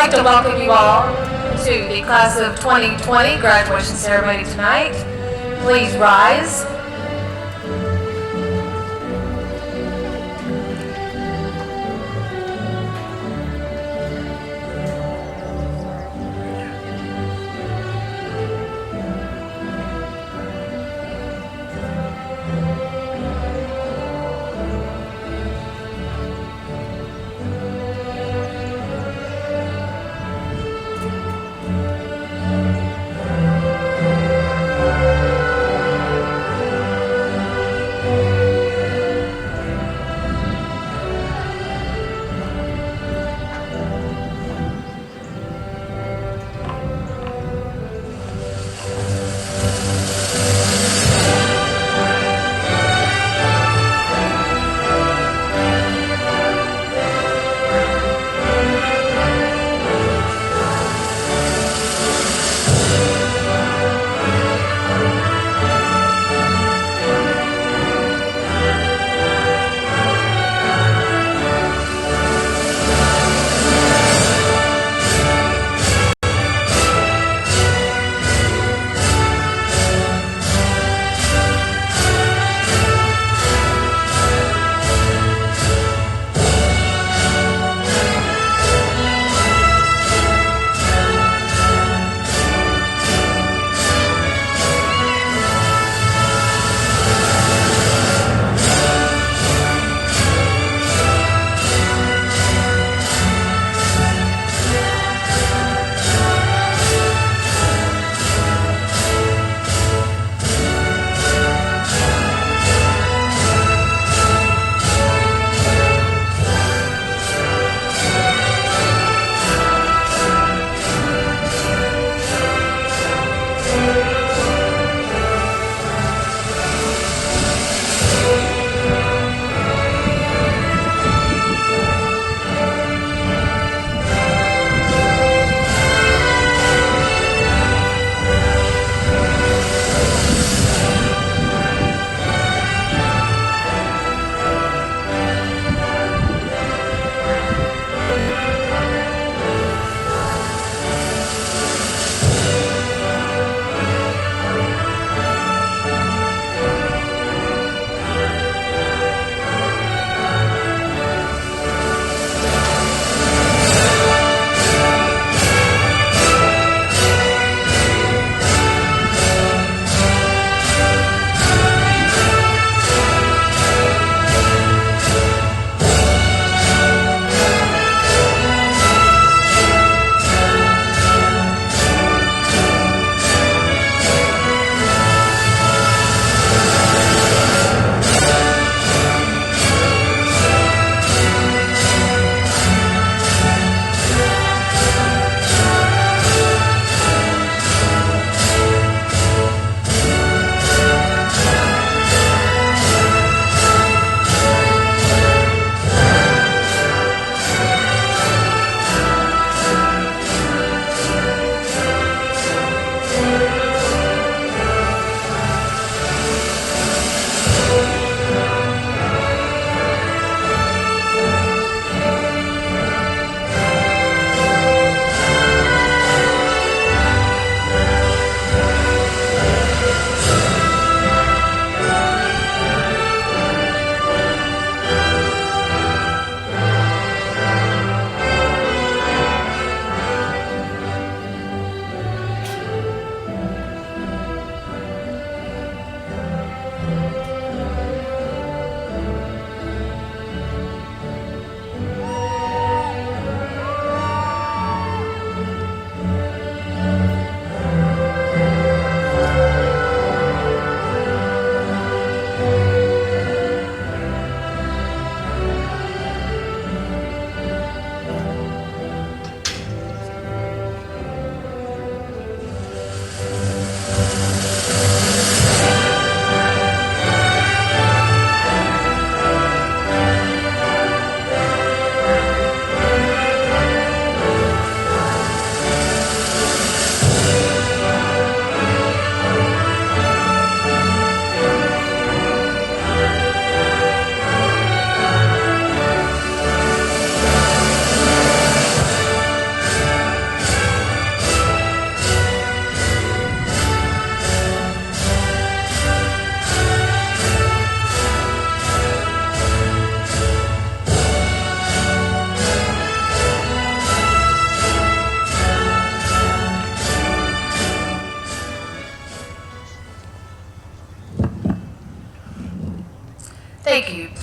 like to welcome you all to the class of 2020 graduation ceremony tonight. Please rise.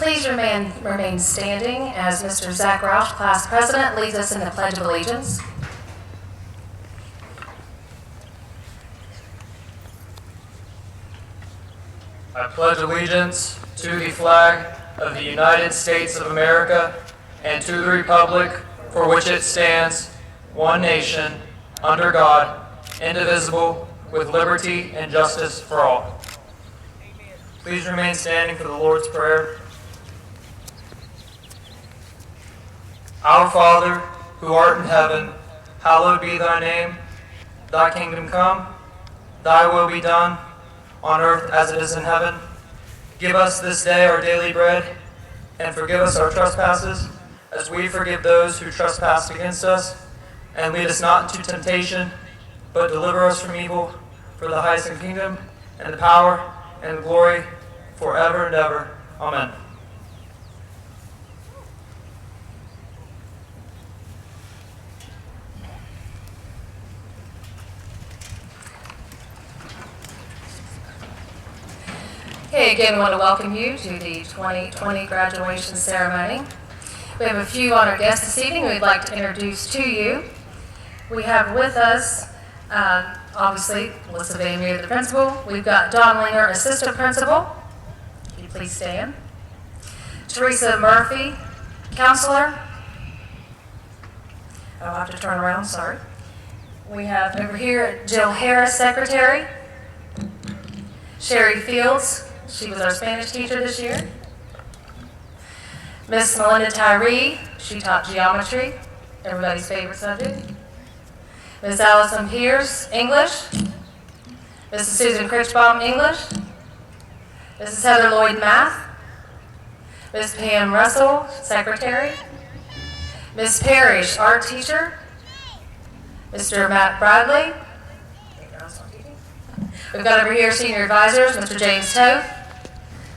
Please remain standing as Mr. Zach Roush, class president, leads us in the Pledge of Allegiance. I pledge allegiance to the flag of the United States of America and to the republic for which it stands, one nation, under God, indivisible, with liberty and justice for all. Please remain standing for the Lord's Prayer. Our Father, who art in heaven, hallowed be thy name. Thy kingdom come, thy will be done, on earth as it is in heaven. Give us this day our daily bread, and forgive us our trespasses, as we forgive those who trespass against us. And lead us not into temptation, but deliver us from evil. For the highest kingdom, and the power, and the glory, forever and ever. Amen. Okay, again, we want to welcome you to the 2020 graduation ceremony. We have a few honored guests this evening we'd like to introduce to you. We have with us, obviously, Melissa Van Meer, the principal. We've got Don Linger, assistant principal. Can you please stand? Teresa Murphy, counselor. Oh, I'll have to turn around, sorry. We have over here Jill Harris, secretary. Sherry Fields, she was our Spanish teacher this year. Miss Melinda Tyree, she taught geometry, everybody's favorite subject. Ms. Allison Pierce, English. Mrs. Susan Critchbaum, English. Mrs. Heather Lloyd, Math. Ms. Pam Russell, Secretary. Ms. Parrish, Art Teacher. Mr. Matt Bradley. We've got over here Senior Advisors, Mr. James Toth,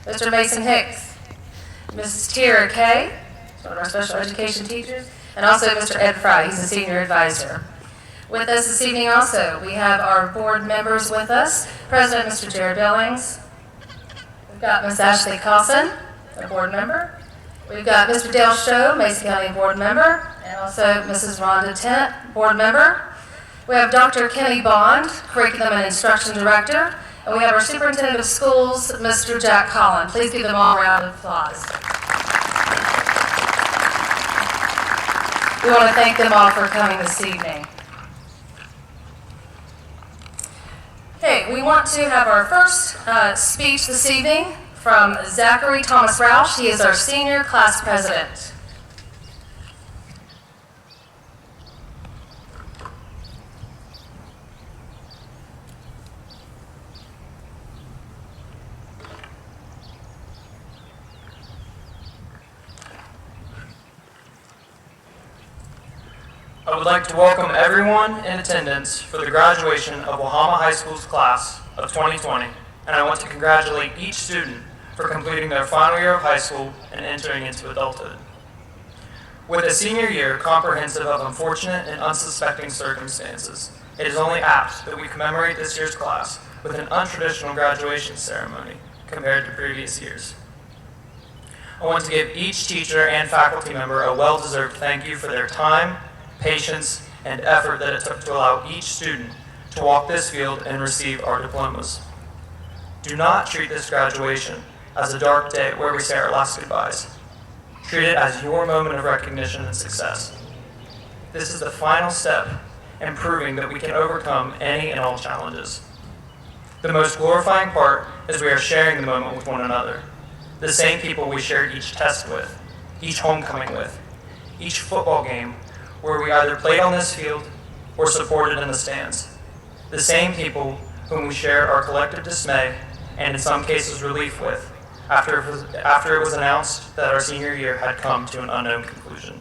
Mr. Mason Hicks, Mrs. Tira Kay, one of our special education teachers, and also Mr. Ed Fry, he's a Senior Advisor. With us this evening also, we have our board members with us. President, Mr. Jared Billings. We've got Ms. Ashley Carlson, a board member. We've got Mr. Dale Show, Mason County board member, and also Mrs. Rhonda Tent, board member. We have Dr. Kenny Bond, curriculum and instruction director, and we have our superintendent of schools, Mr. Jack Collin. Please give them all a round of applause. We want to thank them all for coming this evening. Okay, we want to have our first speech this evening from Zachary Thomas Roush. He is our senior class president. I would like to welcome everyone in attendance for the graduation of Wahama High School's class of 2020, and I want to congratulate each student for completing their final year of high school and entering into adulthood. With a senior year comprehensive of unfortunate and unsuspecting circumstances, it is only apt that we commemorate this year's class with an untraditional graduation ceremony compared to previous years. I want to give each teacher and faculty member a well-deserved thank you for their time, patience, and effort that it took to allow each student to walk this field and receive our diplomas. Do not treat this graduation as a dark day where we say our last goodbyes. Treat it as your moment of recognition and success. This is the final step in proving that we can overcome any and all challenges. The most glorifying part is we are sharing the moment with one another. The same people we shared each test with, each homecoming with, each football game where we either played on this field or supported in the stands. The same people whom we shared our collective dismay and in some cases relief with after it was announced that our senior year had come to an unknown conclusion.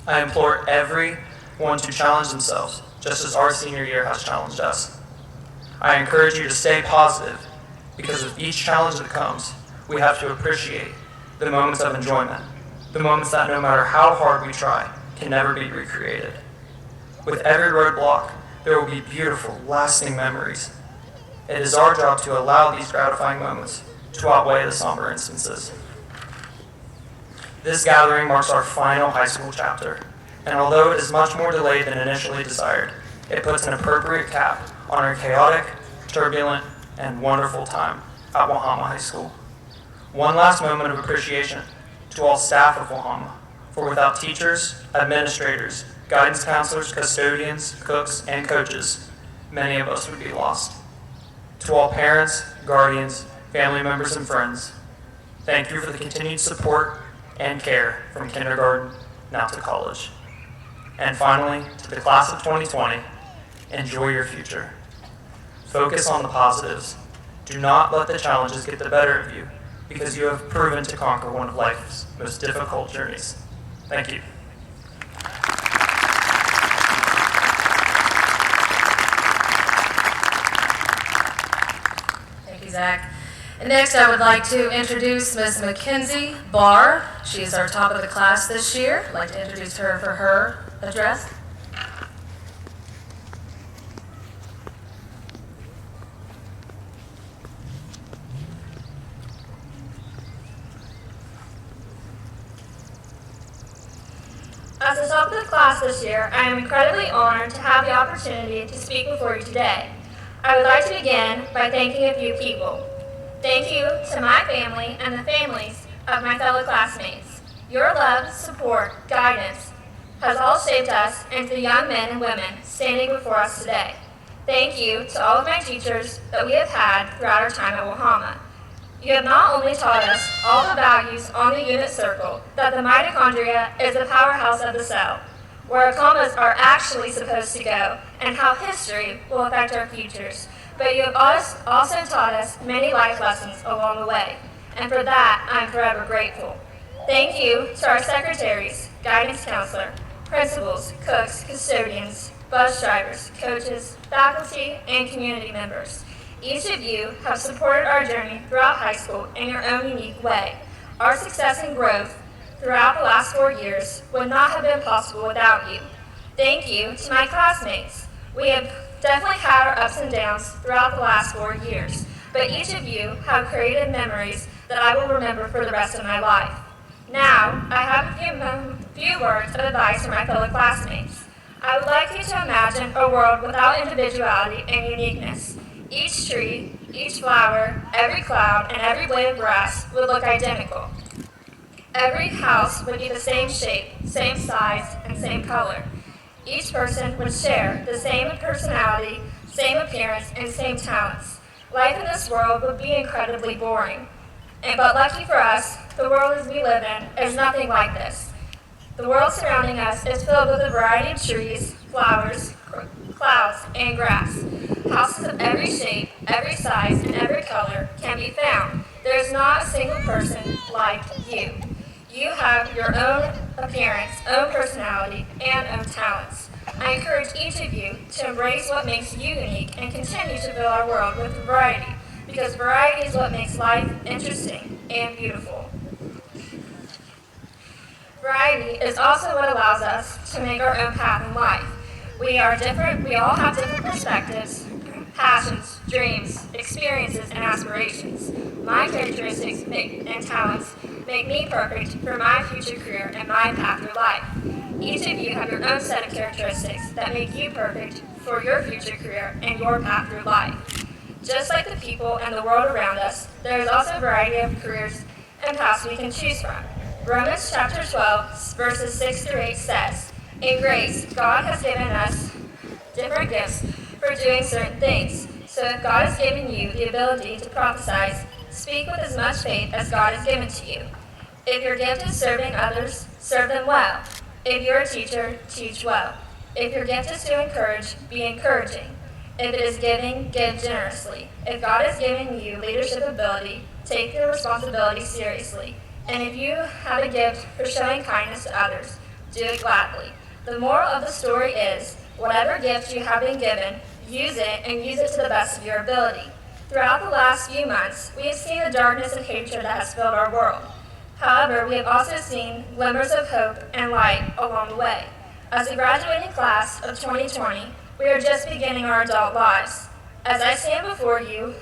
I implore everyone to challenge themselves just as our senior year has challenged us. I encourage you to stay positive because with each challenge that comes, we have to appreciate the moments of enjoyment, the moments that no matter how hard we try, can never be recreated. With every roadblock, there will be beautiful, lasting memories. It is our job to allow these gratifying moments to outweigh the somber instances. This gathering marks our final high school chapter, and although it is much more delayed than initially desired, it puts an appropriate cap on our chaotic, turbulent, and wonderful time at Wahama High School. One last moment of appreciation to all staff of Wahama, for without teachers, administrators, guidance counselors, custodians, cooks, and coaches, many of us would be lost. To all parents, guardians, family members, and friends, thank you for the continued support and care from kindergarten now to college. And finally, to the class of 2020, enjoy your future. Focus on the positives. Do not let the challenges get the better of you, because you have proven to conquer one of life's most difficult journeys. Thank you. Thank you, Zach. And next, I would like to introduce Ms. Mackenzie Barr. She is our top of the class this year. I'd like to introduce her for her address. As the top of the class this year, I am incredibly honored to have the opportunity to speak before you today. I would like to begin by thanking a few people. Thank you to my family and the families of my fellow classmates. Your love, support, guidance has all shaped us into the young men and women standing before us today. Thank you to all of my teachers that we have had throughout our time at Wahama. You have not only taught us all the values on the unit circle, that the mitochondria is the powerhouse of the cell, where our commas are actually supposed to go, and how history will affect our futures, but you have also taught us many life lessons along the way, and for that I am forever grateful. Thank you to our secretaries, guidance counselor, principals, cooks, custodians, bus drivers, coaches, faculty, and community members. Each of you have supported our journey throughout high school in your own unique way. Our success and growth throughout the last 4 years would not have been possible without you. Thank you to my classmates. We have definitely had our ups and downs throughout the last 4 years, but each of you have created memories that I will remember for the rest of my life. Now, I have a few words of advice for my fellow classmates. I would like you to imagine a world without individuality and uniqueness. Each tree, each flower, every cloud, and every blade of grass would look identical. Every house would be the same shape, same size, and same color. Each person would share the same personality, same appearance, and same talents. Life in this world would be incredibly boring. But lucky for us, the world as we live in is nothing like this. The world surrounding us is filled with a variety of trees, flowers, clouds, and grass. Houses of every shape, every size, and every color can be found. There is not a single person like you. You have your own appearance, own personality, and own talents. I encourage each of you to embrace what makes you unique and continue to fill our world with variety, because variety is what makes life interesting and beautiful. Variety is also what allows us to make our own path in life. We are different, we all have different perspectives, passions, dreams, experiences, and aspirations. My characteristics and talents make me perfect for my future career and my path through life. Each of you have your own set of characteristics that make you perfect for your future career and your path through life. Just like the people and the world around us, there is also a variety of careers and paths we can choose from. Romans chapter 12, verses 6 through 8 says, "In grace, God has given us different gifts for doing certain things. So if God has given you the ability to prophesy, speak with as much faith as God has given to you. If your gift is serving others, serve them well. If you're a teacher, teach well. If your gift is to encourage, be encouraging. If it is giving, give generously. If God has given you leadership ability, take your responsibility seriously. And if you have a gift for showing kindness to others, do it gladly." The moral of the story is, whatever gift you have been given, use it and use it to the best of your ability. Throughout the last few months, we have seen the darkness and hatred that has filled our world. However, we have also seen glimmers of hope and light along the way. As a graduating class of 2020, we are just beginning our adult lives. As I stand before you,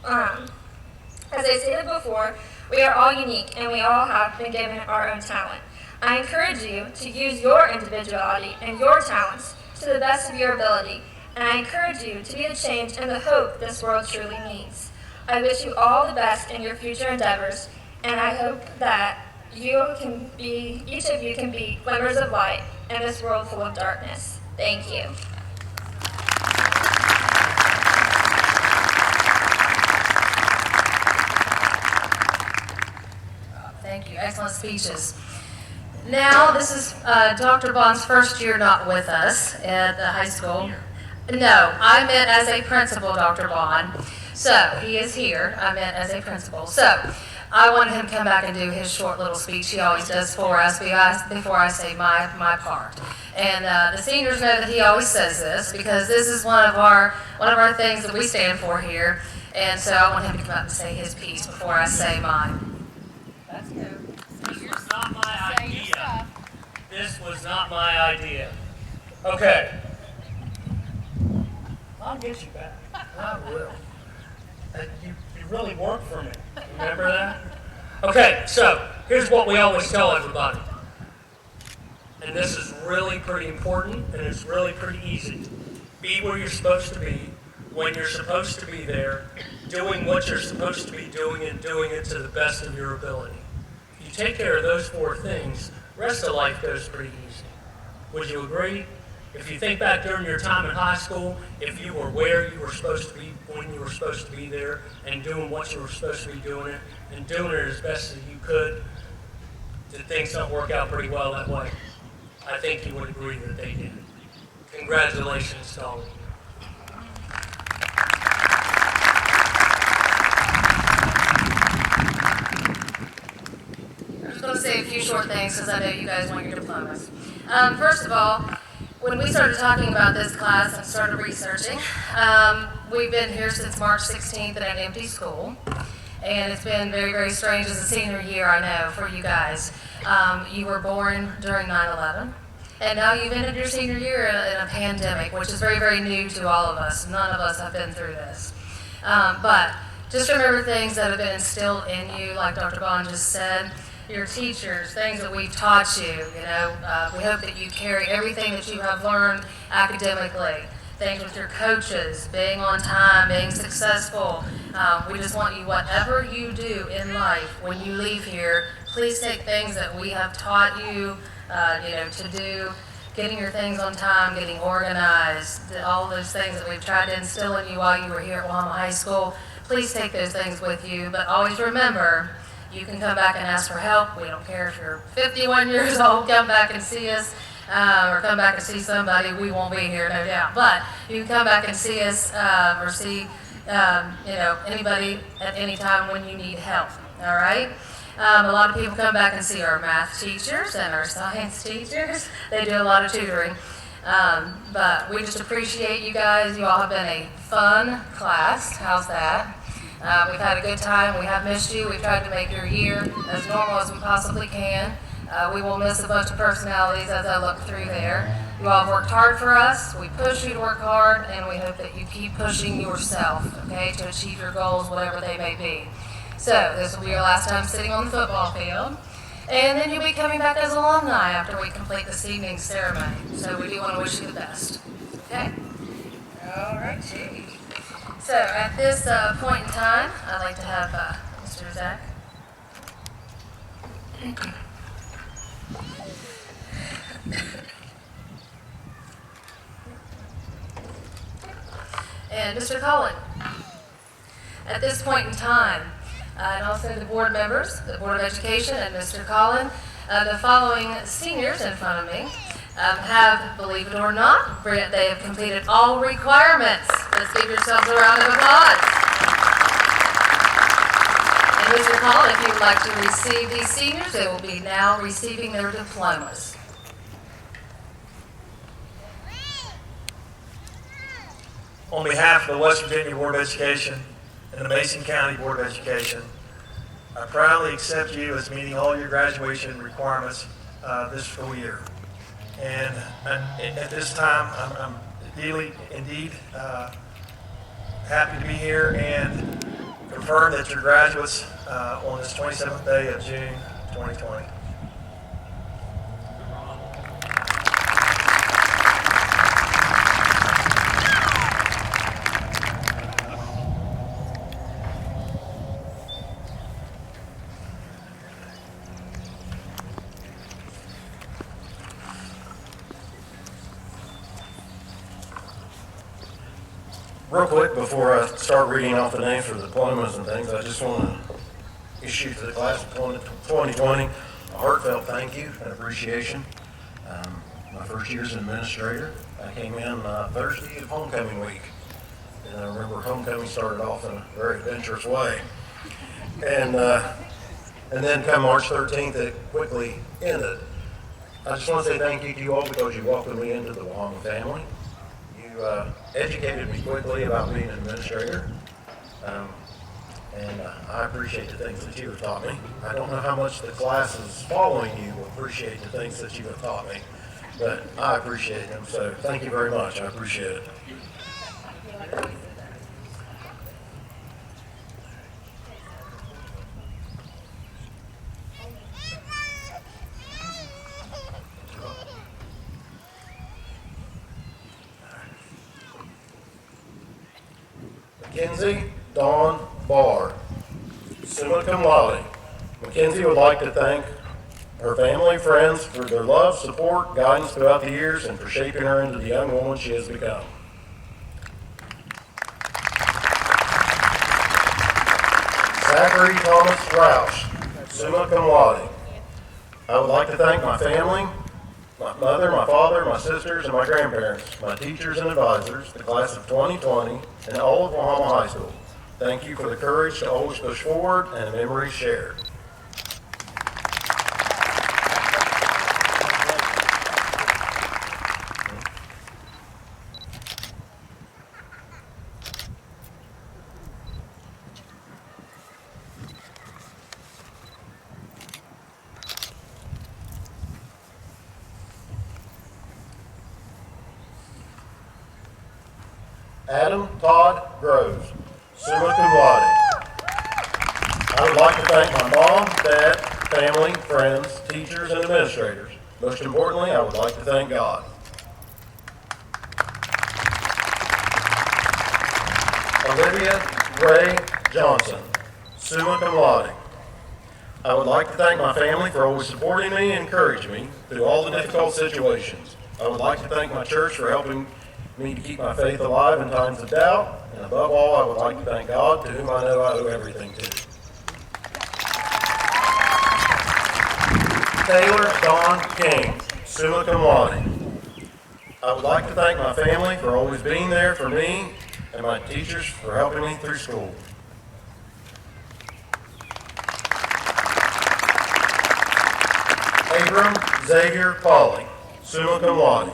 as I stated before, We are all unique, and we all have been given our own talent. I encourage you to use your individuality and your talents to the best of your ability, and I encourage you to be the change and the hope this world truly needs. I wish you all the best in your future endeavors, and I hope that each of you can be glimmers of light in this world full of darkness. Thank you. Thank you. Excellent speeches. Now, this is Dr. Bond's first year not with us at the high school. No, I meant as a principal, Dr. Bond. So, he is here. I meant as a principal. So, I wanted him to come back and do his short little speech he always does for us before I say my part. And the seniors know that he always says this because this is one of our things that we stand for here. And so I want him to come up and say his piece before I say mine. Let's go. This was not my idea. This was not my idea. Okay. I'll get you back. I will. You really worked for me. Remember that? Okay, so here's what we always tell everybody. And this is really pretty important, and it's really pretty easy. Be where you're supposed to be, when you're supposed to be there, doing what you're supposed to be doing and doing it to the best of your ability. If you take care of those 4 things, the rest of life goes pretty easy. Would you agree? If you think back during your time in high school, if you were where you were supposed to be, when you were supposed to be there, and doing what you were supposed to be doing it, and doing it as best as you could, did things don't work out pretty well that way? I think you would agree that they did. Congratulations to all of you. I'm just going to say a few short things because I know you guys want your diplomas. First of all, when we started talking about this class and started researching, we've been here since March 16th at an empty school. And it's been very, very strange as a senior year, I know, for you guys. You were born during 9/11, and now you've ended your senior year in a pandemic, which is very, very new to all of us. None of us have been through this. But just remember things that have been instilled in you, like Dr. Bond just said. Your teachers, things that we've taught you, we hope that you carry everything that you have learned academically. Things with your coaches, being on time, being successful. We just want you, whatever you do in life, when you leave here, please take things that we have taught you, to do, getting your things on time, getting organized, all those things that we've tried to instill in you while you were here at Wahama High School. Please take those things with you, but always remember, you can come back and ask for help. We don't care if you're 51 years old, come back and see us, or come back and see somebody. We won't be here, no doubt. But you can come back and see us, or see, anybody at any time when you need help, all right? A lot of people come back and see our math teachers and our science teachers. They do a lot of tutoring. But we just appreciate you guys. You all have been a fun class. How's that? We've had a good time. We have missed you. We've tried to make your year as normal as we possibly can. We will miss a bunch of personalities as I look through there. You all have worked hard for us. We push you to work hard, and we hope that you keep pushing yourself, okay, to achieve your goals, whatever they may be. So this will be your last time sitting on the football field. And then you'll be coming back as alumni after we complete this evening's ceremony. So we do want to wish you the best. Okay? All right, gee. So at this point in time, I'd like to have Mr. Zach. And Mr. Cullen. At this point in time, and also the board members, the Board of Education, and Mr. Cullen, the following seniors in front of me have, believe it or not, they have completed all requirements. Let's give yourselves a round of applause. And Mr. Cullen, if you would like to receive these seniors, they will be now receiving their diplomas. On behalf of the West Virginia Board of Education and the Mason County Board of Education, I proudly accept you as meeting all your graduation requirements this school year. And at this time, I'm indeed happy to be here and confirm that you're graduates on this 27th day of June 2020. Real quick, before I start reading off the names for the diplomas and things, I just want to issue to the class of 2020 a heartfelt thank you and appreciation. My first year as an administrator, I came in Thursday of homecoming week. And I remember homecoming started off in a very adventurous way. And then come March 13th, it quickly ended. I just want to say thank you to you all because you welcomed me into the Wahama family. You educated me quickly about being an administrator, and I appreciate the things that you have taught me. I don't know how much the classes following you will appreciate the things that you have taught me, but I appreciate them, so thank you very much. I appreciate it. Mackenzie Dawn Barr, summa cum laude. Mackenzie would like to thank her family and friends for their love, support, guidance throughout the years, and for shaping her into the young woman she has become. Zachary Thomas Roush, summa cum laude. I would like to thank my family, my mother, my father, my sisters, and my grandparents, my teachers and advisors, the class of 2020, and all of Wahama High School. Thank you for the courage to always push forward and the memories shared. Adam Todd Groves, summa cum laude. I would like to thank my mom, dad, family, friends, teachers, and administrators. Most importantly, I would like to thank God. Olivia Ray Johnson, summa cum laude. I would like to thank my family for always supporting me and encouraging me through all the difficult situations. I would like to thank my church for helping me to keep my faith alive in times of doubt, and above all, I would like to thank God, to whom I know I owe everything to. Taylor Don King, summa cum laude. I would like to thank my family for always being there for me and my teachers for helping me through school. Abram Xavier Pauley, summa cum laude.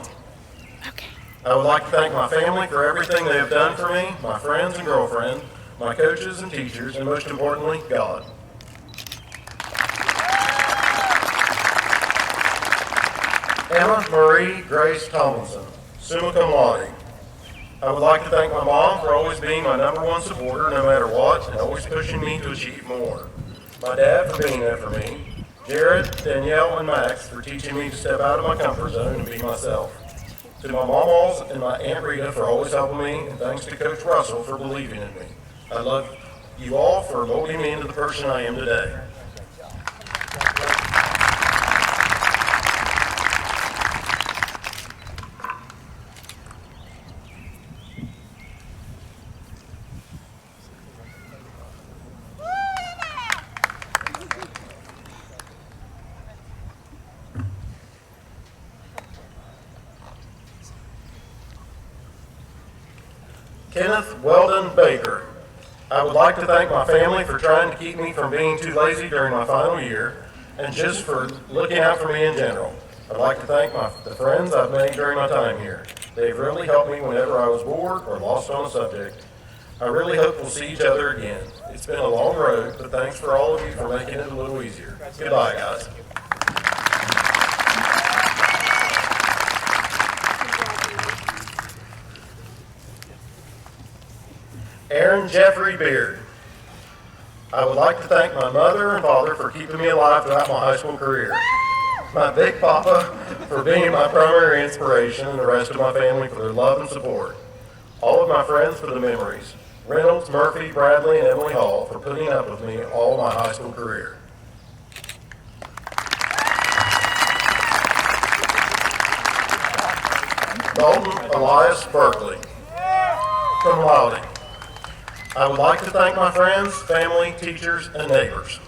I would like to thank my family for everything they have done for me, my friends and girlfriend, my coaches and teachers, and most importantly, God. Emma Marie Grace Tomlinson, summa cum laude. I would like to thank my mom for always being my #1 supporter no matter what and always pushing me to achieve more. My dad for being there for me. Jared, Danielle, and Max for teaching me to step out of my comfort zone and be myself. To my mamas and my Aunt Rita for always helping me, and thanks to Coach Russell for believing in me. I love you all for molding me into the person I am today. Kenneth Weldon Baker. I would like to thank my family for trying to keep me from being too lazy during my final year and just for looking out for me in general. I'd like to thank the friends I've made during my time here. They've really helped me whenever I was bored or lost on a subject. I really hope we'll see each other again. It's been a long road, but thanks for all of you for making it a little easier. Goodbye, guys. Aaron Jeffrey Beard. I would like to thank my mother and father for keeping me alive throughout my high school career. My big papa for being my primary inspiration, and the rest of my family for their love and support. All of my friends for the memories. Reynolds, Murphy, Bradley, and Emily Hall for putting up with me all my high school career. Dalton Elias Berkeley, cum laude. I would like to thank my friends, family, teachers, and neighbors.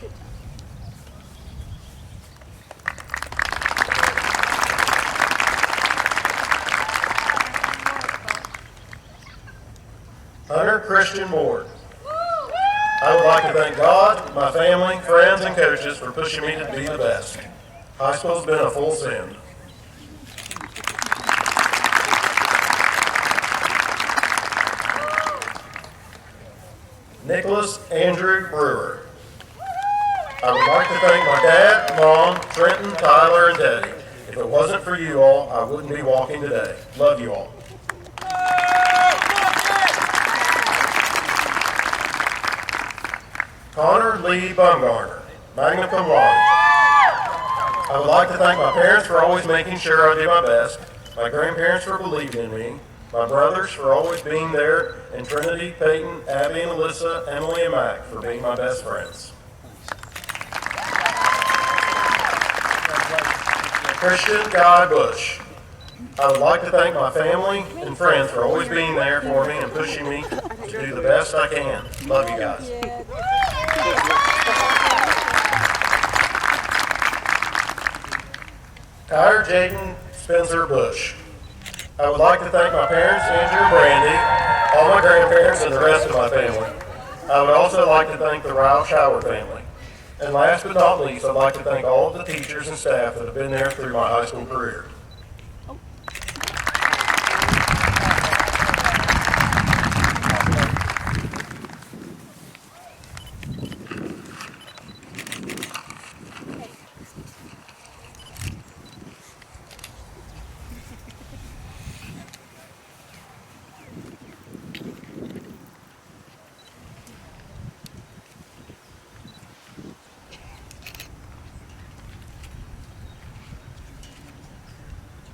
Hunter Christian Ward. I would like to thank God, my family, friends, and coaches for pushing me to be the best. High school's been a full send. Nicholas Andrew Brewer. I would like to thank my dad, mom, Trenton, Tyler, and Teddy. If it wasn't for you all, I wouldn't be walking today. Love you all. Connor Lee Bumgarner, magna cum laude. I would like to thank my parents for always making sure I do my best, my grandparents for believing in me, my brothers for always being there, and Trinity, Peyton, Abby, and Alyssa, Emily, and Mac for being my best friends. Christian Guy Bush. I would like to thank my family and friends for always being there for me and pushing me to do the best I can. Love you guys. Tyler Jaden Spencer Bush. I would like to thank my parents, Andrew and Brandy, all my grandparents, and the rest of my family. I would also like to thank the Ralph Shower family. And last but not least, I'd like to thank all of the teachers and staff that have been there through my high school career.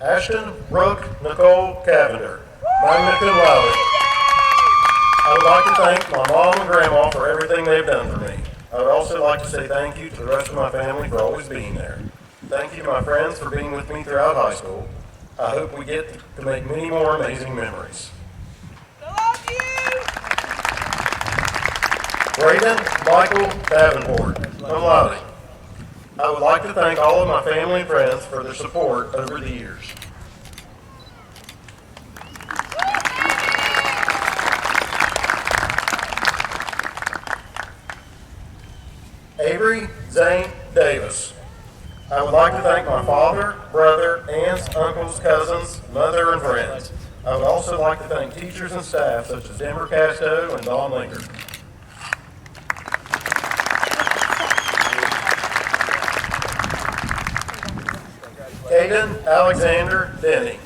Ashton Brooke Nicole Cavender, magna cum laude. I would like to thank my mom and grandma for everything they've done for me. I would also like to say thank you to the rest of my family for always being there. Thank you to my friends for being with me throughout high school. I hope we get to make many more amazing memories. I love you! Braden Michael Davenport, cum laude. I would like to thank all of my family and friends for their support over the years. Avery Zane Davis. I would like to thank my father, brother, aunts, uncles, cousins, mother, and friends. I would also like to thank teachers and staff such as Denver Casto and Don Linger. Caden Alexander Denny.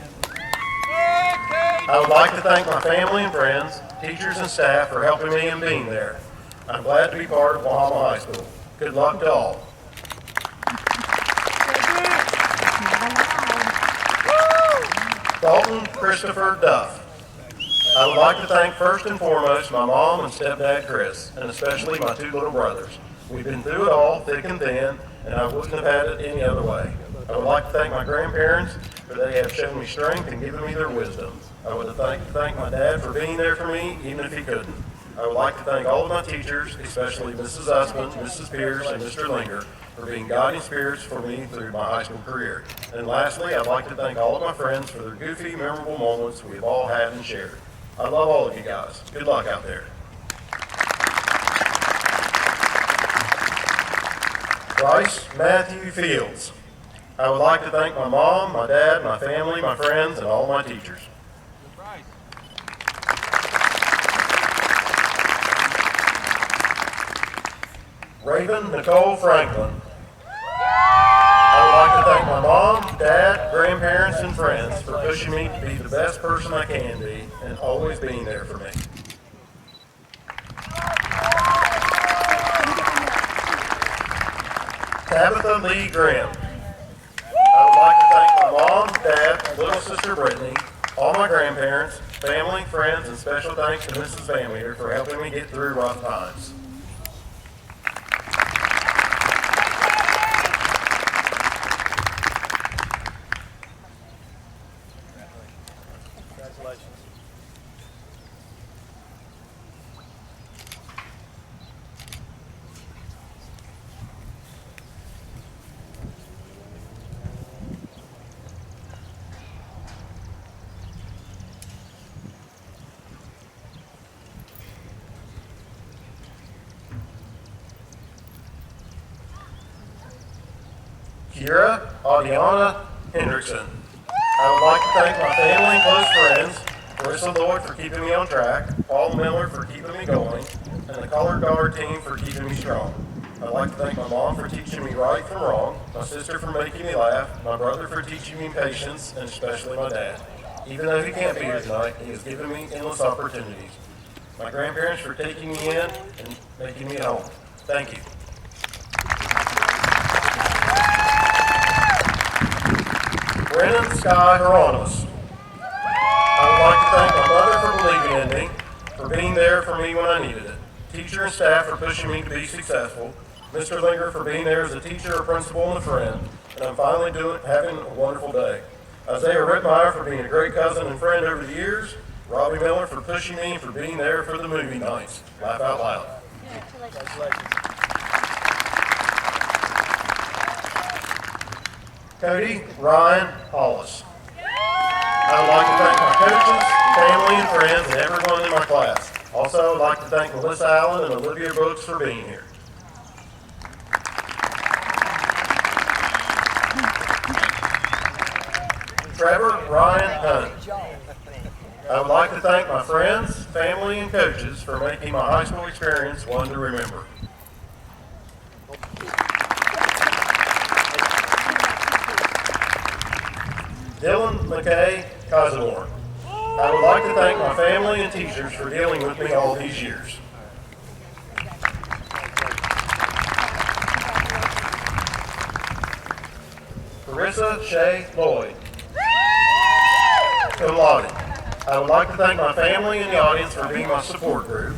I would like to thank my family and friends, teachers and staff for helping me and being there. I'm glad to be part of Wahama High School. Good luck to all. Dalton Christopher Duff. I would like to thank first and foremost my mom and stepdad Chris, and especially my two little brothers. We've been through it all, thick and thin, and I wouldn't have had it any other way. I would like to thank my grandparents for they have shown me strength and given me their wisdom. I would like to thank my dad for being there for me, even if he couldn't. I would like to thank all of my teachers, especially Mrs. Usman, Mrs. Pierce, and Mr. Linger, for being guiding spirits for me through my high school career. And lastly, I'd like to thank all of my friends for their goofy, memorable moments we've all had and shared. I love all of you guys. Good luck out there. Bryce Matthew Fields. I would like to thank my mom, my dad, my family, my friends, and all my teachers. Raven Nicole Franklin. I would like to thank my mom, dad, grandparents, and friends for pushing me to be the best person I can be and always being there for me. Tabitha Lee Graham. I would like to thank my mom, dad, and little sister Brittany, all my grandparents, family, friends, and special thanks to Mrs. Van Meter for helping me get through rough times. Kiera Audiana Hendrickson. I would like to thank my family and close friends, Marissa Lloyd for keeping me on track, Paul Miller for keeping me going, and the Color Guard team for keeping me strong. I'd like to thank my mom for teaching me right from wrong, my sister for making me laugh, my brother for teaching me patience, and especially my dad. Even though he can't be here tonight, he has given me endless opportunities. My grandparents for taking me in and making me at home. Thank you. Brennan Sky Hieronymus. I would like to thank my mother for believing in me, for being there for me when I needed it. Teacher and staff for pushing me to be successful. Mr. Linger for being there as a teacher, a principal, and a friend. And I'm finally having a wonderful day. Isaiah Rittmeyer for being a great cousin and friend over the years. Robbie Miller for pushing me and for being there for the movie nights. Laugh out loud. Congratulations. Cody Ryan Hollis. I would like to thank my coaches, family, and friends, and everyone in my class. Also, I would like to thank Melissa Allen and Olivia Brooks for being here. Trevor Ryan Hunt. I would like to thank my friends, family, and coaches for making my high school experience one to remember. Dylan McKay Cosmore. I would like to thank my family and teachers for dealing with me all these years. Carissa Shea Lloyd. Cum laude. I would like to thank my family and the audience for being my support group.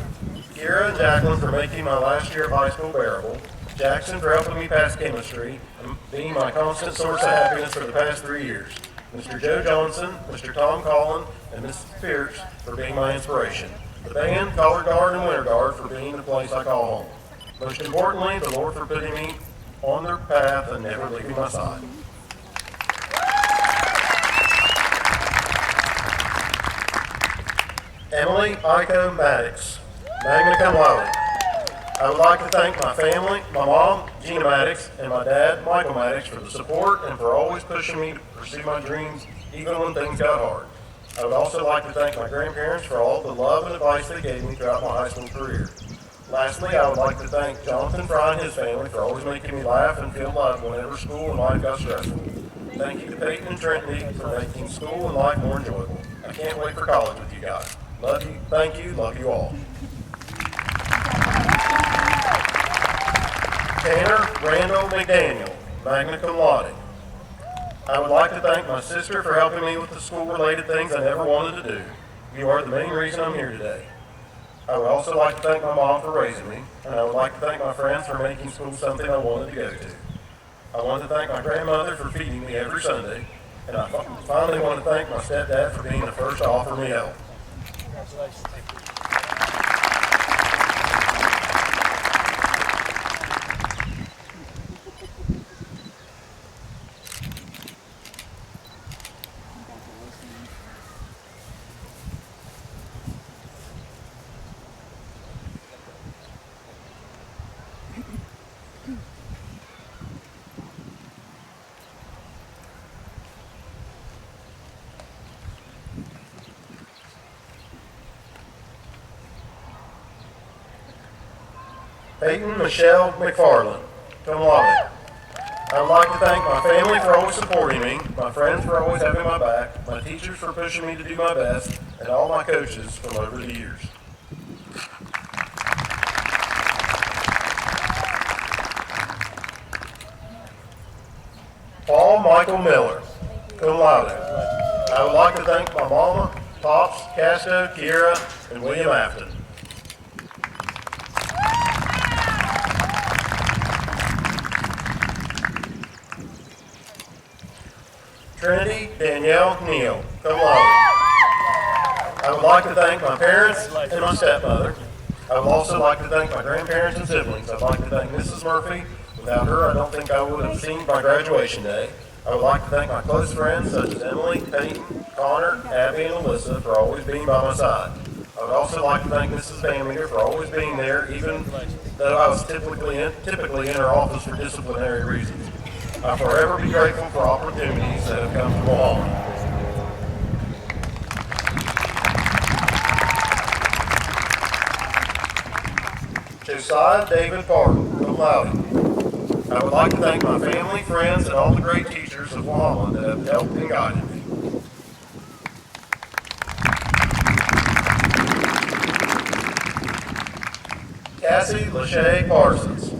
Kira and Jacqueline for making my last year of high school bearable. Jackson for helping me pass chemistry and being my constant source of happiness for the past 3 years. Mr. Joe Johnson, Mr. Tom Collin, and Mrs. Pierce for being my inspiration. The band, Color Guard, and Winter Guard for being the place I call home. Most importantly, the Lord for putting me on their path and never leaving my side. Emily Iko Maddox, magna cum laude. I would like to thank my family, my mom, Gina Maddox, and my dad, Michael Maddox, for the support and for always pushing me to pursue my dreams, even when things got hard. I would also like to thank my grandparents for all the love and advice they gave me throughout my high school career. Lastly, I would like to thank Jonathan Fry and his family for always making me laugh and feel loved whenever school and life got stressful. Thank you to Peyton and Trinity for making school and life more enjoyable. I can't wait for college with you guys. Love you, thank you, love you all. Tanner Randall McDaniel, magna cum laude. I would like to thank my sister for helping me with the school-related things I never wanted to do. You are the main reason I'm here today. I would also like to thank my mom for raising me, and I would like to thank my friends for making school something I wanted to go to. I want to thank my grandmother for feeding me every Sunday, and I finally want to thank my stepdad for being the first to offer me help. Congratulations. Peyton Michelle McFarland, cum laude. I would like to thank my family for always supporting me, my friends for always having my back, my teachers for pushing me to do my best, and all my coaches from over the years. Paul Michael Miller, cum laude. I would like to thank my mama, Pops, Casto, Kiera, and William Afton. Trinity Danielle Neal, cum laude. I would like to thank my parents and my stepmother. I would also like to thank my grandparents and siblings. I'd like to thank Mrs. Murphy. Without her, I don't think I would have seen my graduation day. I would like to thank my close friends such as Emily, Peyton, Connor, Abby, and Alyssa for always being by my side. I would also like to thank Mrs. Van Meter for always being there, even though I was typically in her office for disciplinary reasons. I'll forever be grateful for opportunities that have come from Wahama. Josiah David Parker, cum laude. I would like to thank my family, friends, and all the great teachers of Wahama that have helped and guided me. Cassie Lachey Parsons.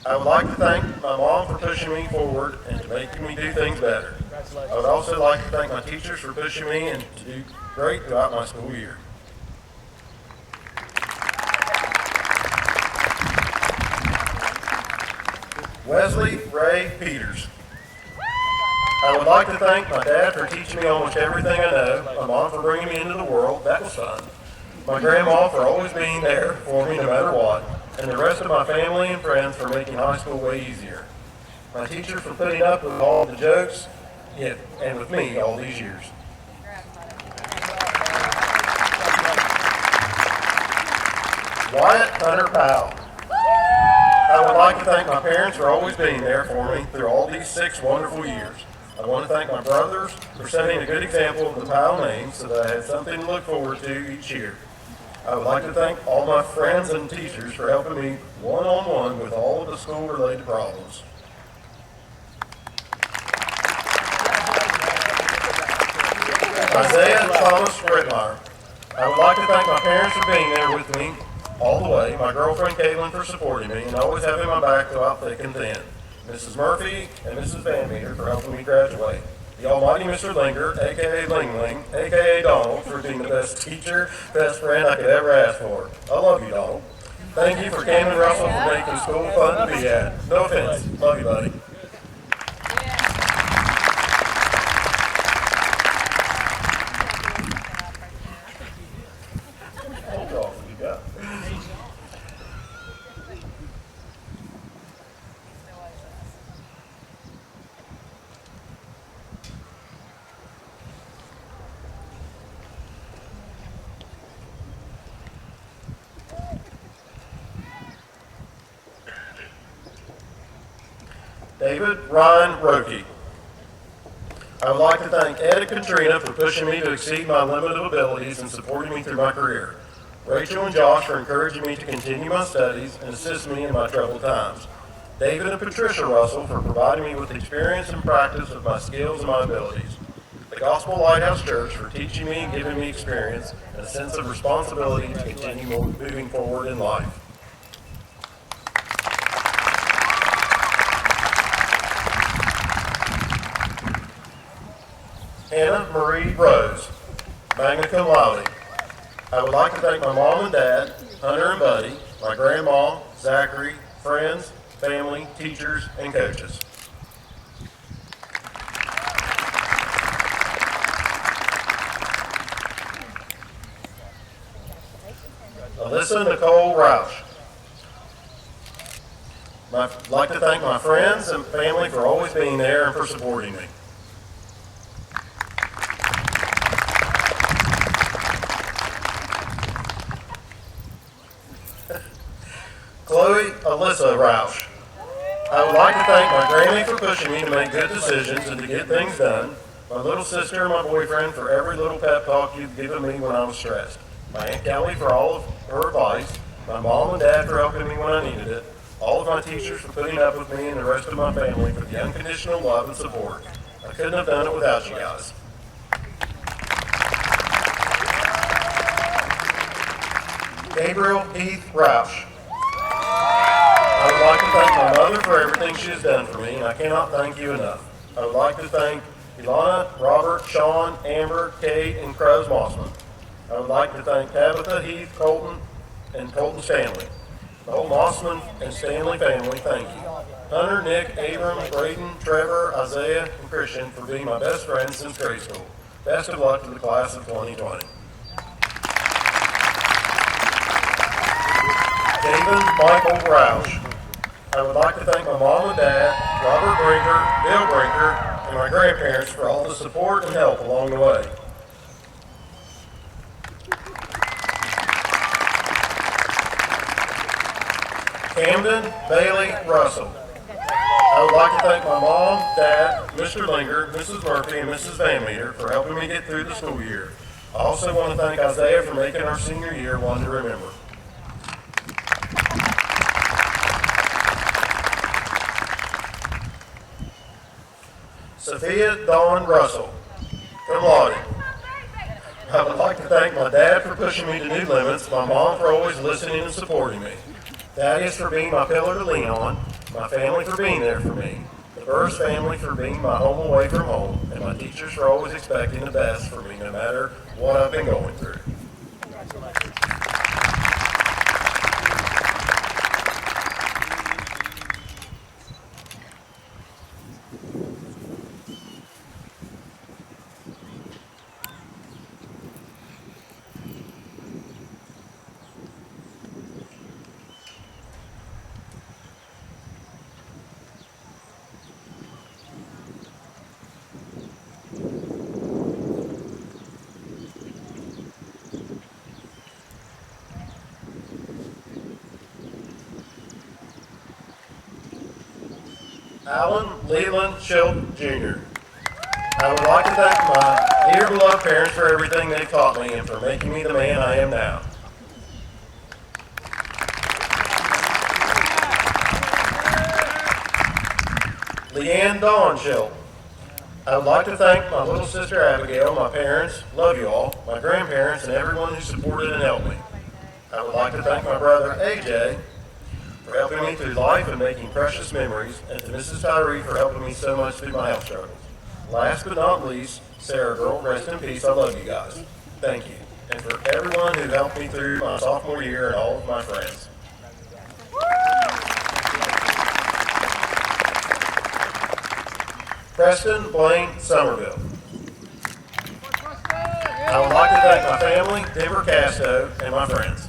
I would like to thank my mom for pushing me forward and to making me do things better. I would also like to thank my teachers for pushing me and to do great throughout my school year. Wesley Ray Peters. I would like to thank my dad for teaching me almost everything I know, my mom for bringing me into the world, that was fun, my grandma for always being there for me no matter what, and the rest of my family and friends for making high school way easier. My teachers for putting up with all the jokes, and with me all these years. Wyatt Hunter Powell. I would like to thank my parents for always being there for me through all these 6 wonderful years. I want to thank my brothers for setting a good example of the Powell name so that I had something to look forward to each year. I would like to thank all my friends and teachers for helping me one-on-one with all of the school-related problems. Isaiah Thomas Whitmire. I would like to thank my parents for being there with me all the way, my girlfriend Caitlin for supporting me and always having my back throughout thick and thin, Mrs. Murphy and Mrs. Van Meter for helping me graduate, the almighty Mr. Linger, a.k.a. Ling Ling, a.k.a. Donald, for being the best teacher, best friend I could ever ask for. I love you, Donald. Thank you for Camden Russell for making school fun to be at. No offense. Love you, buddy. David Ryan Rokey. I would like to thank Ed and Katrina for pushing me to exceed my limit of abilities and supporting me through my career. Rachel and Josh for encouraging me to continue my studies and assist me in my troubled times. David and Patricia Russell for providing me with experience and practice of my skills and my abilities. The Gospel Lighthouse Church for teaching me and giving me experience and a sense of responsibility to continue moving forward in life. Hannah Marie Rose, magna cum laude. I would like to thank my mom and dad, Hunter and Buddy, my grandma, Zachary, friends, family, teachers, and coaches. Alyssa Nicole Roush. I'd like to thank my friends and family for always being there and for supporting me. Chloe Alyssa Roush. I would like to thank my Grammy for pushing me to make good decisions and to get things done, my little sister and my boyfriend for every little pep talk you've given me when I was stressed, my Aunt Kelly for all of her advice, my mom and dad for helping me when I needed it, all of my teachers for putting up with me and the rest of my family for the unconditional love and support. I couldn't have done it without you guys. Gabriel Heath Roush. I would like to thank my mother for everything she has done for me, and I cannot thank you enough. I would like to thank Ilana, Robert, Sean, Amber, Kate, and Crows Mossman. I would like to thank Tabitha, Heath, Colton, and Colton Stanley. The whole Mossman and Stanley family, thank you. Hunter, Nick, Abram, Braden, Trevor, Isaiah, and Christian for being my best friends since grade school. Best of luck to the class of 2020. David Michael Roush. I would like to thank my mom and dad, Robert Brinker, Bill Brinker, and my grandparents for all the support and help along the way. Camden Bailey Russell. I would like to thank my mom, dad, Mr. Linger, Mrs. Murphy, and Mrs. Van Meter for helping me get through the school year. I also want to thank Isaiah for making our senior year one to remember. Sophia Dawn Russell, cum laude. I would like to thank my dad for pushing me to new limits, my mom for always listening and supporting me, Thaddeus for being my pillar to lean on, my family for being there for me, the Burris family for being my home away from home, and my teachers for always expecting the best for me no matter what I've been going through. Alan Leland Schilt Jr. I would like to thank my dear beloved parents for everything they've taught me and for making me the man I am now. Leanne Dawn Schilt. I would like to thank my little sister Abigail, my parents, love you all, my grandparents, and everyone who supported and helped me. I would like to thank my brother AJ for helping me through life and making precious memories, and to Mrs. Tyree for helping me so much through my health struggles. Last but not least, Sarah Girl, rest in peace, I love you guys. Thank you. And for everyone who helped me through my sophomore year and all of my friends. Preston Blaine Somerville. I would like to thank my family, Denver Casto, and my friends.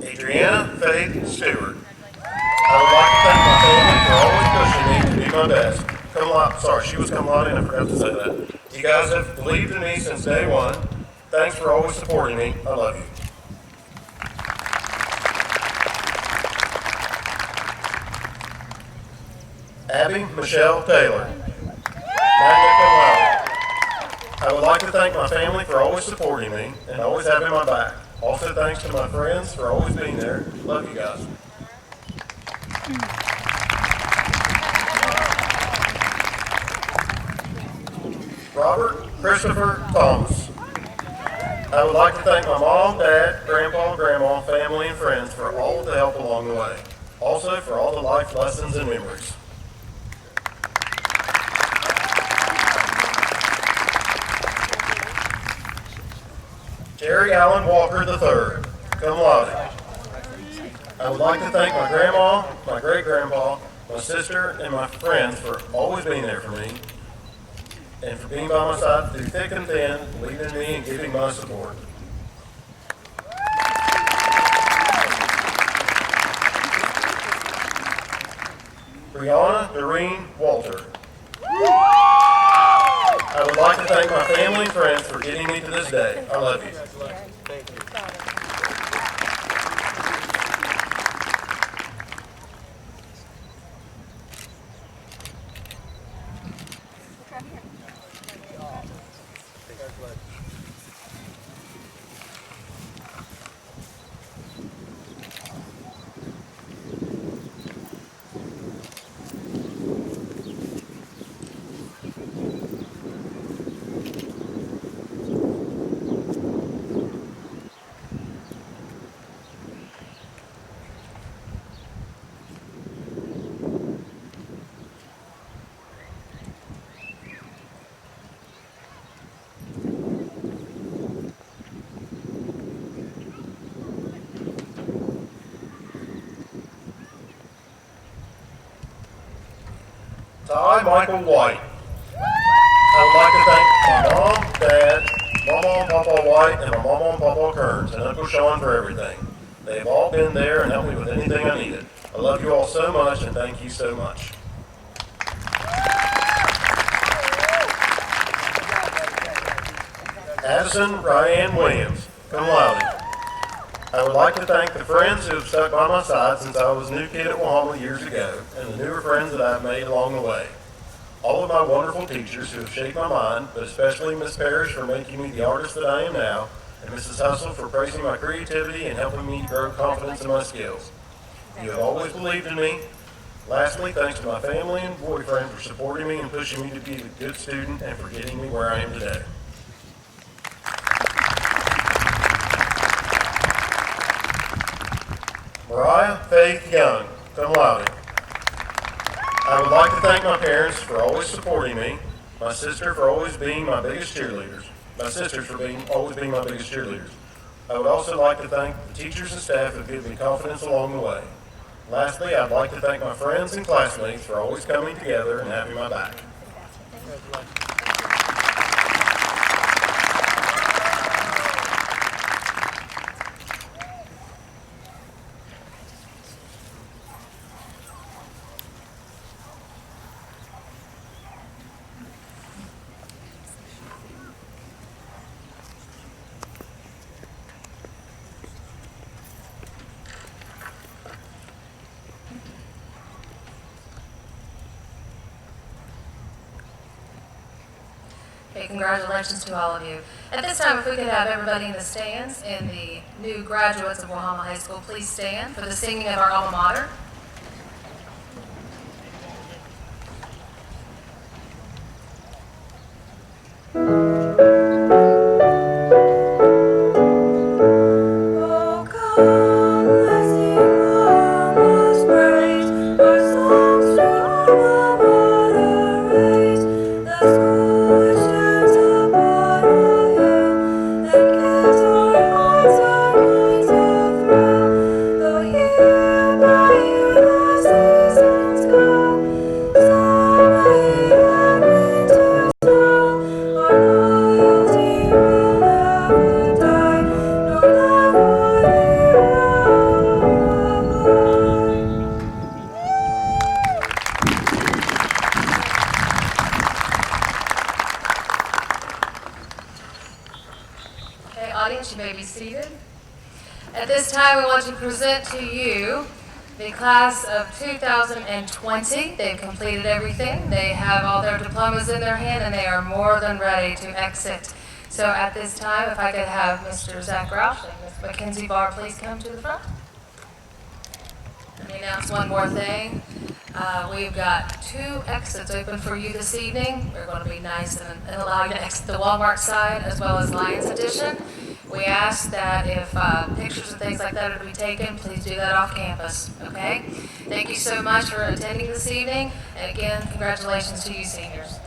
Adriana Faith Stewart. I would like to thank my family for always pushing me to do my best. She was cum laude, and I forgot to say that. You guys have believed in me since day one. Thanks for always supporting me. I love you. Abby Michelle Taylor, magna cum laude. I would like to thank my family for always supporting me and always having my back. Also, thanks to my friends for always being there. Love you guys. Robert Christopher Thomas. I would like to thank my mom, dad, grandpa, grandma, family, and friends for all of the help along the way. Also, for all the life lessons and memories. Jerry Allen Walker III, cum laude. I would like to thank my grandma, my great-grandpa, my sister, and my friends for always being there for me and for being by my side through thick and thin, believing in me and giving my support. Brianna Doreen Walter. I would like to thank my family and friends for getting me to this day. I love you. I, Michael White, I would like to thank my mom, dad, Mama and Papa White, and my Mama and Papa Kearns, and Uncle Sean for everything. They've all been there and helped me with anything I needed. I love you all so much, and thank you so much. Addison Ryan Williams, cum laude. I would like to thank the friends who have stuck by my side since I was a new kid at Wahama years ago, and the newer friends that I've made along the way. All of my wonderful teachers who have shaped my mind, but especially Miss Parrish for making me the artist that I am now, and Mrs. Hustle for praising my creativity and helping me grow confidence in my skills. You have always believed in me. Lastly, thanks to my family and boyfriend for supporting me and pushing me to be a good student and for getting me where I am today. Mariah Faith Young, cum laude. I would like to thank my parents for always supporting me, my sister for always being my biggest cheerleaders, my sisters for always being my biggest cheerleaders. I would also like to thank the teachers and staff who give me confidence along the way. Lastly, I'd like to thank my friends and classmates for always coming together and having my back. Okay, congratulations to all of you. At this time, if we could have everybody in the stands and the new graduates of Wahama High School, please stand for the singing of our alma mater. Oh, come, let's sing Wahama's praise. Our songs to alma mater raise. The school which stands upon a hill that gives our hearts and minds a thrill. Though year by year the seasons go, summer heat and winter snow, our loyalty will never die, nor love would Okay, audience, you may be seated. At this time, we want to present to you the class of 2020. They've completed everything. They have all their diplomas in their hand, and they are more than ready to exit. So at this time, if I could have Mr. Zach Roush and Ms. Mackenzie Barr please come to the front. Let me announce one more thing. We've got 2 exits open for you this evening. We're going to be nice and allow you to exit the Walmart side as well as Lions Edition. We ask that if pictures and things like that are to be taken, please do that off campus, okay? Thank you so much for attending this evening, and again, congratulations to you seniors.